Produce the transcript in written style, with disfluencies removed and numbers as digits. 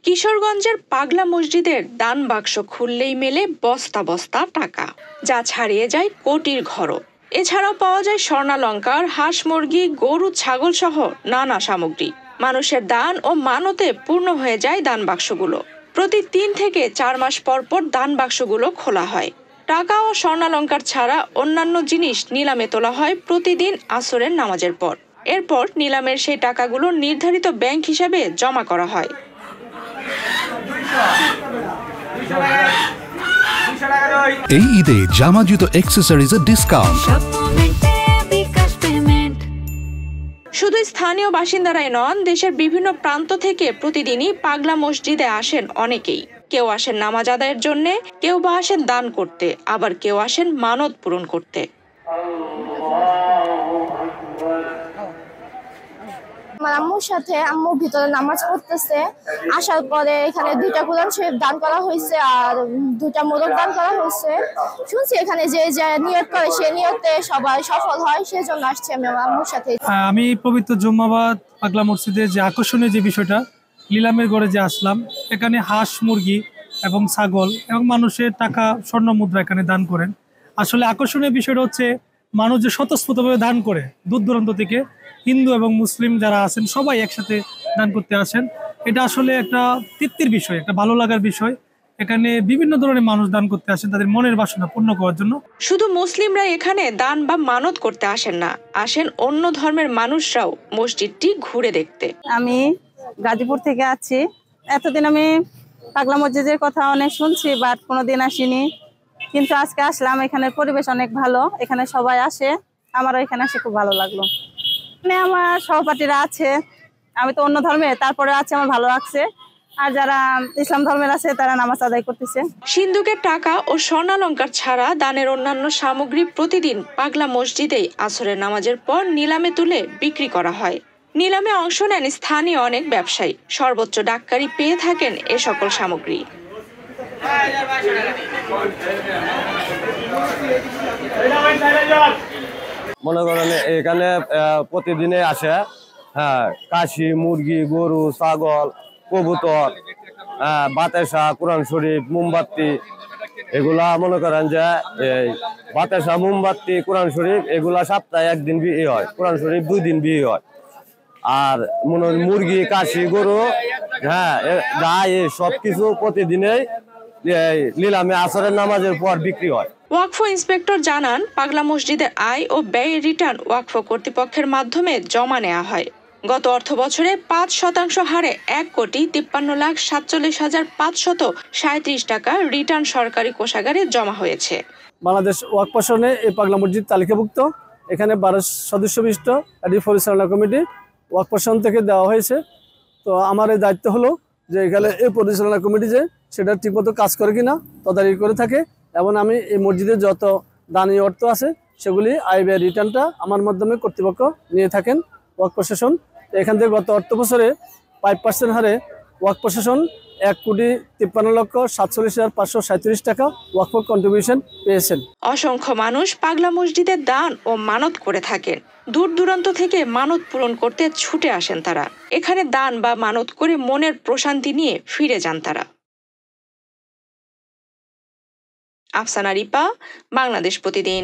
কিশোরগঞ্জের পাগলা মসজিদের দান বাক্স খুললেই মেলে বস্তা বস্তা টাকা, যা ছাড়িয়ে যায় কোটির ঘরও। এছাড়াও পাওয়া যায় স্বর্ণালংকার, হাঁস মুরগি, গরু ছাগল সহ নানা সামগ্রী। মানুষের দান ও মানতে পূর্ণ হয়ে যায় দান বাক্সগুলো। প্রতি ৩ থেকে ৪ মাস পর পর দান বাক্সগুলো খোলা হয়। টাকা ও স্বর্ণালংকার ছাড়া অন্যান্য জিনিস নিলামে তোলা হয় প্রতিদিন আসরের নামাজের পর। এরপর নিলামের সেই টাকাগুলো নির্ধারিত ব্যাংক হিসাবে জমা করা হয়। এই ঈদে জামা জুতো অ্যাক্সেসরিজের ডিসকাউন্ট। শুধু স্থানীয় বাসিন্দারাই নন, দেশের বিভিন্ন প্রান্ত থেকে প্রতিদিনই পাগলা মসজিদে আসেন অনেকেই। কেউ আসেন নামাজ আদায়ের জন্য, কেউ বা আসেন দান করতে, আবার কেউ আসেন মানত পূরণ করতে। আমার আম্মুর সাথে আম্মু ভিতরে নামাজ পড়তেছে, আসার পরে এখানে 2টা কোরআন শরীফ দান করা হয়েছে আর 2টা মোদক দান করা হয়েছে। শুনছি এখানে যে নিয়ত করে সে নিয়তে সবাই সফল হয়, সেজন্য আসছি আমি আমার আম্মুর সাথে। আমি পবিত্র জুম্মাবাদ পাগলা মসজিদে যে আকর্ষণীয় যে বিষয়টা, নিলামের ঘরে যে আসলাম, এখানে হাঁস মুরগি এবং ছাগল এবং মানুষের টাকা স্বর্ণ মুদ্রা এখানে দান করেন। আসলে আকর্ষণীয় বিষয়টা হচ্ছে মানুষ যে স্বতঃস্ফূর্তভাবে দান করে, দূর দূরান্ত থেকে হিন্দু এবং মুসলিম যারা আছেন সবাই একসাথে দান করতে আসেন। এটা আসলে একটা তৃপ্তির বিষয়, একটা ভালো লাগার বিষয়। এখানে বিভিন্ন ধরনের মানুষ দান করতে আসেন তাদের মনের বাসনা পূর্ণ করার জন্য। শুধু মুসলিমরা এখানে দান বা মানত করতে আসেন না, আসেন অন্য ধর্মের মানুষরাও মসজিদটি ঘুরে দেখতে। আমি গাজীপুর থেকে আছি। এতদিন আমি পাগলা মসজিদের কথা অনেক শুনছি, বাট কোনোদিন আসিনি, কিন্তু আজকে আসলাম। এখানের পরিবেশ অনেক ভালো, এখানে সবাই আসে, আমারও এখানে আসে খুব ভালো লাগলো। আমার সহপাঠীরা আছে, আমি তো অন্য ধর্মের, তারপরে আছে, আমার ভালো লাগছে। আর যারা ইসলাম ধর্মের আছে তারা নামাজ আদায় করতেছে। সিন্ধুকের টাকা ও স্বর্ণালংকার ছাড়া দানের অন্যান্য সামগ্রী প্রতিদিন পাগলা মসজিদেই আসরের নামাজের পর নিলামে তুলে বিক্রি করা হয়। নিলামে অংশ নেন স্থানীয় অনেক ব্যবসায়ী। সর্বোচ্চ ডাক্কারি পেয়ে থাকেন এ সকল সামগ্রী। মনে করেন এখানে প্রতিদিনে আসে কাশি, মুরগি, গরু, ছাগল, কবুতর, বাতাসা, কোরআন শরীফ, মোমবাতি। এগুলা মনে করেন যে বাতাসা, মোমবাতি, কোরআন শরীফ এগুলা সপ্তাহে 1 দিন বিয়ে হয়, কোরআন শরীফ 2 দিন বিয়ে হয়। আর মনে মুরগি, কাশি, গরু, সবকিছু প্রতিদিনেই নিলামে আসরের নামাজের পর বিক্রি হয়। ওয়াকফ ইন্সপেক্টর জানান, পাগলা মসজিদের আয় ও ব্যয় রিটার্ন ওয়াকফ কর্তৃপক্ষের মাধ্যমে জমা নেওয়া হয়। গত অর্থ বছরে 5% হারে 1,53,47,537 টাকা রিটার্ন সরকারি কোষাগারে জমা হয়েছে। বাংলাদেশ ওয়াকফ আসনে এই পাগলা মসজিদ তালিকাভুক্ত। এখানে 12 সদস্য বিশিষ্ট একটি পরিচালনা কমিটি ওয়াকফ আসন থেকে দেওয়া হয়েছে। তো আমার এই দায়িত্ব হলো যে এখানে এই পরিচালনা কমিটি যে সেটা ঠিকমতো কাজ করে কিনা তদারকি করে থাকে, এবং আমি এই মসজিদে যত দানি অর্থ আছে সেগুলি আয় ব্যয় রিটার্নটা আমার মাধ্যমে কর্তৃপক্ষ নিয়ে থাকেন। ওয়াকফ প্রশাসন এখান থেকে গত অর্থ বছরে 5% হারে ওয়াকফ প্রশাসন 1,53,47,537 টাকা ওয়াকফ কন্ট্রিবিউশন পেয়েছেন। অসংখ্য মানুষ পাগলা মসজিদে দান ও মানত করে থাকেন। দূর দূরান্ত থেকে মানত পূরণ করতে ছুটে আসেন তারা। এখানে দান বা মানত করে মনের প্রশান্তি নিয়ে ফিরে যান তারা। আফসানা রিপা, বাংলাদেশ প্রতিদিন।